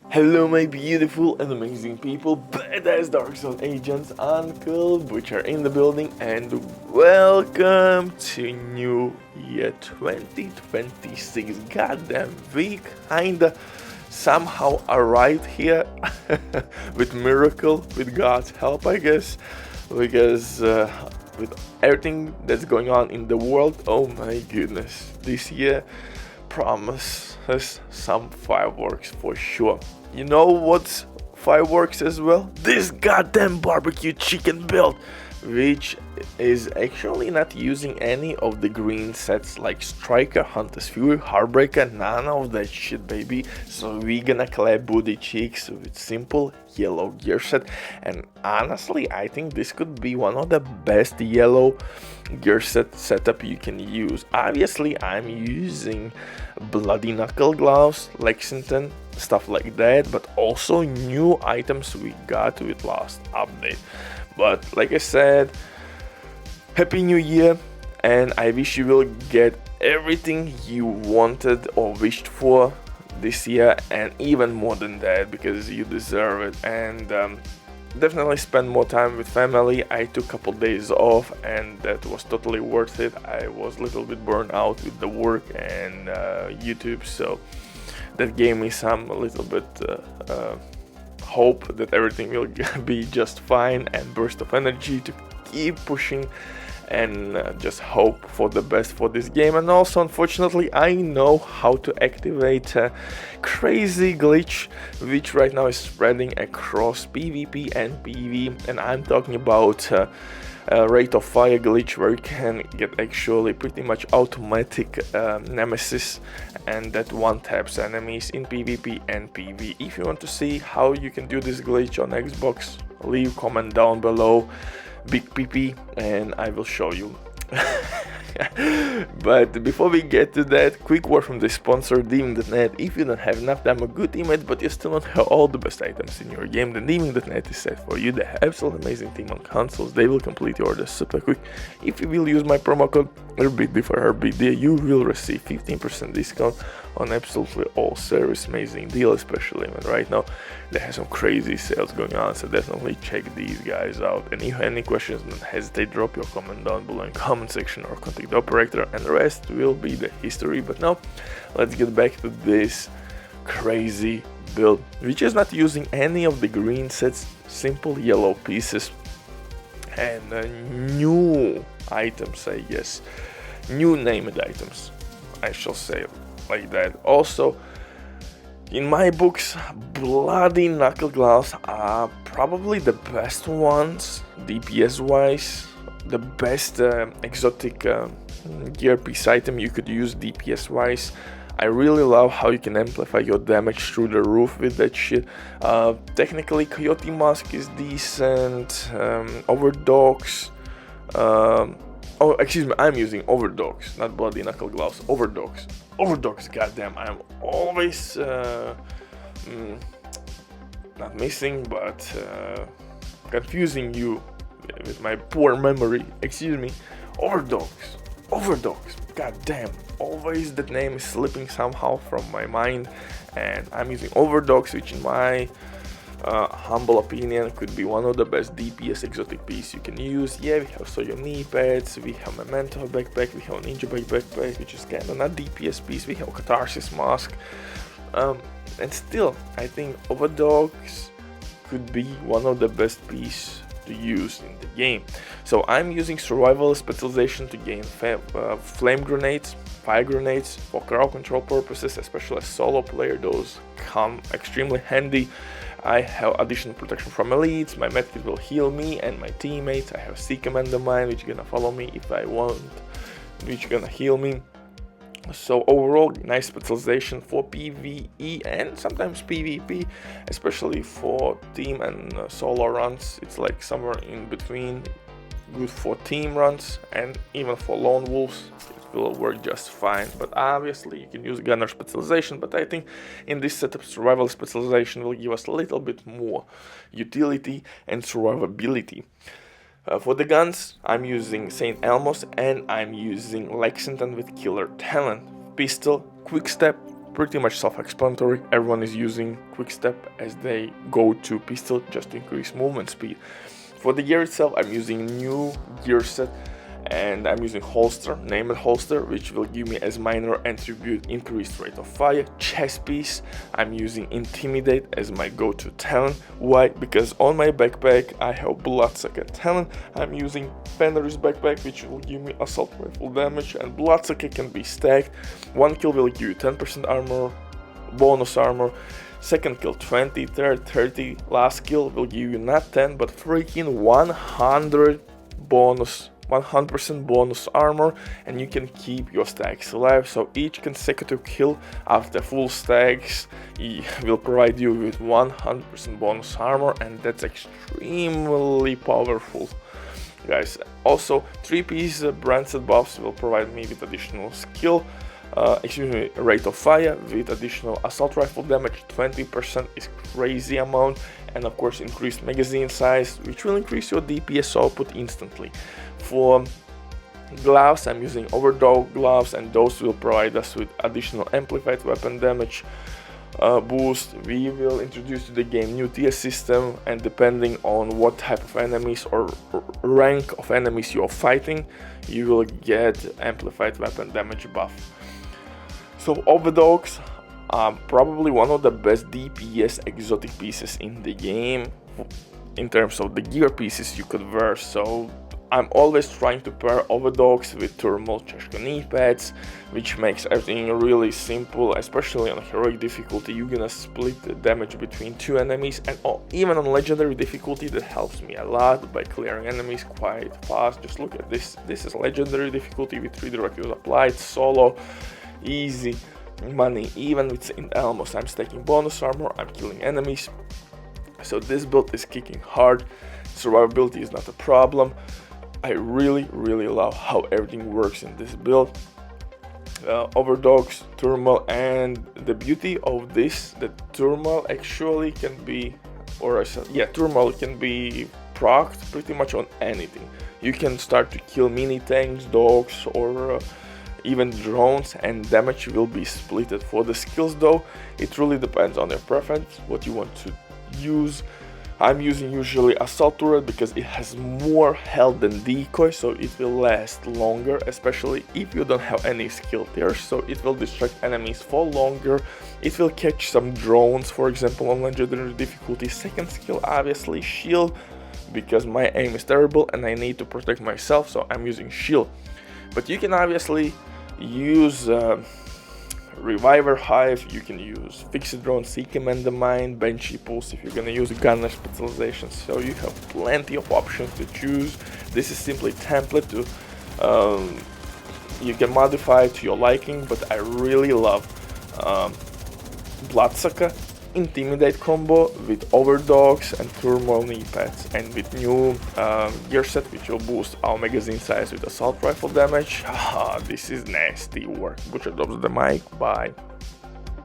Hello my beautiful and amazing people, badass Dark Zone agents, Uncle Butcher in the building, and welcome to New Year 2026. Goddamn, we kinda somehow arrived here with miracle, with God's help I guess, because with everything that's going on in the world, oh my goodness, this year promises some fireworks for sure. You know what's fireworks as well? This goddamn barbecue chicken build, which is actually not using any of the green sets like Striker, Hunter's Fury, Heartbreaker, none of that shit, baby. So we gonna clap booty cheeks with simple yellow gear set, and honestly I think this could be one of the best yellow gear set setup you can use. Obviously I'm using bloody knuckle gloves, Lexington, stuff like that, but also new items we got with last update. But like I said, happy new year, and I wish you will get everything you wanted or wished for this year, and even more than that, because you deserve it. And definitely spend more time with family. I took a couple days off and that was totally worth it. I was a little bit burned out with the work and YouTube, so that gave me some a little bit hope that everything will be just fine, and burst of energy to keep pushing and just hope for the best for this game. And also, unfortunately, I know how to activate a crazy glitch which right now is spreading across PvP and PvE, and I'm talking about rate of fire glitch, where you can get actually pretty much automatic nemesis, and that one taps enemies in PvP and PvE. If you want to see how you can do this glitch on Xbox, leave comment down below, big PP, and I will show you. But before we get to that, quick word from the sponsor, Theming.net. If you don't have enough time or good teammates, but you still don't have all the best items in your game, then Theming.net is set for you. They have absolutely amazing team on consoles. They will complete your orders super quick. If you will use my promo code RBD for RBD, you will receive 15% discount on absolutely all service. Amazing deal, especially when right now they have some crazy sales going on, so definitely check these guys out. And if you have any questions, don't hesitate, drop your comment down below in comment section or contact the operator, and the rest will be the history. But now let's get back to this crazy build, which is not using any of the green sets, simple yellow pieces and new items, I guess, new named items, I shall say like that. Also, in my books, bloody knuckle gloves are probably the best ones DPS wise, the best exotic gear piece item you could use DPS wise. I really love how you can amplify your damage through the roof with that shit. Technically Coyote Mask is decent, Overdogs, oh excuse me, I'm using Overdogs, not bloody knuckle gloves, Overdogs, goddamn, I'm always not missing, but confusing you with my poor memory, excuse me. Overdogs, goddamn, always that name is slipping somehow from my mind, and I'm using Overdogs, which in my humble opinion could be one of the best DPS exotic piece you can use. Yeah, we have Soyo knee pads, we have Memento backpack, we have Ninja backpack, which is kinda not DPS piece, we have Catharsis mask, and still I think Overdogs could be one of the best piece to use in the game. So I'm using survival specialization to gain flame grenades, fire grenades for crowd control purposes, especially as solo player. Those come extremely handy. I have additional protection from elites, my medkit will heal me and my teammates. I have Sea Commander Mine, which is gonna follow me if I want, which is gonna heal me. So overall, nice specialization for PvE and sometimes PvP, especially for team and solo runs. It's like somewhere in between, good for team runs, and even for lone wolves it will work just fine. But obviously you can use gunner specialization, but I think in this setup survival specialization will give us a little bit more utility and survivability. For the guns, I'm using St. Elmo's and I'm using Lexington with Killer Talent. Pistol, Quick Step, pretty much self-explanatory. Everyone is using quick step as they go to pistol just to increase movement speed. For the gear itself, I'm using new gear set, and I'm using holster, named holster, which will give me as minor attribute increased rate of fire. Chest piece, I'm using intimidate as my go-to talent. Why? Because on my backpack I have bloodsucker talent. I'm using Fenrir's backpack, which will give me assault rifle damage, and bloodsucker can be stacked. One kill will give you 10% armor, bonus armor. Second kill 20, third 30, last kill will give you not 10 but freaking 100% bonus armor, and you can keep your stacks alive. So each consecutive kill after full stacks will provide you with 100% bonus armor, and that's extremely powerful, guys. Also, 3-piece brand set buffs will provide me with additional skill, rate of fire with additional assault rifle damage. 20% is crazy amount, and of course increased magazine size, which will increase your DPS output instantly. For gloves, I'm using overdog gloves, and those will provide us with additional amplified weapon damage boost. We will introduce to the game new tier system, and depending on what type of enemies or rank of enemies you are fighting, you will get amplified weapon damage buff. So overdogs are probably one of the best DPS exotic pieces in the game in terms of the gear pieces you could wear. So I'm always trying to pair overdogs with thermal Cheshire knee pads, which makes everything really simple. Especially on heroic difficulty, you're gonna split the damage between two enemies, and even on legendary difficulty that helps me a lot by clearing enemies quite fast. Just look at this. This is legendary difficulty with redirectives applied, solo, easy money. Even with in Elmos, I'm stacking bonus armor, I'm killing enemies. So this build is kicking hard. Survivability is not a problem. I really love how everything works in this build. Overdogs, thermal, and the beauty of this, that thermal actually can be, thermal can be procced pretty much on anything. You can start to kill mini tanks, dogs, or even drones, and damage will be splitted. For the skills though, it really depends on your preference, what you want to use. I'm using usually assault turret because it has more health than decoy, so it will last longer, especially if you don't have any skill there. So it will distract enemies for longer. It will catch some drones, for example, on legendary difficulty. Second skill, obviously shield, because my aim is terrible and I need to protect myself, so I'm using shield. But you can obviously use Reviver Hive, you can use Fixed Drone, Sea Command the Mine, Banshee Pulse if you're gonna use Gunner specialization. So you have plenty of options to choose. This is simply template to you can modify to your liking, but I really love Bloodsucker Intimidate combo with overdogs and thermal knee pads, and with new gear set which will boost our magazine size with assault rifle damage. This is nasty work. Butcher drops the mic. Bye.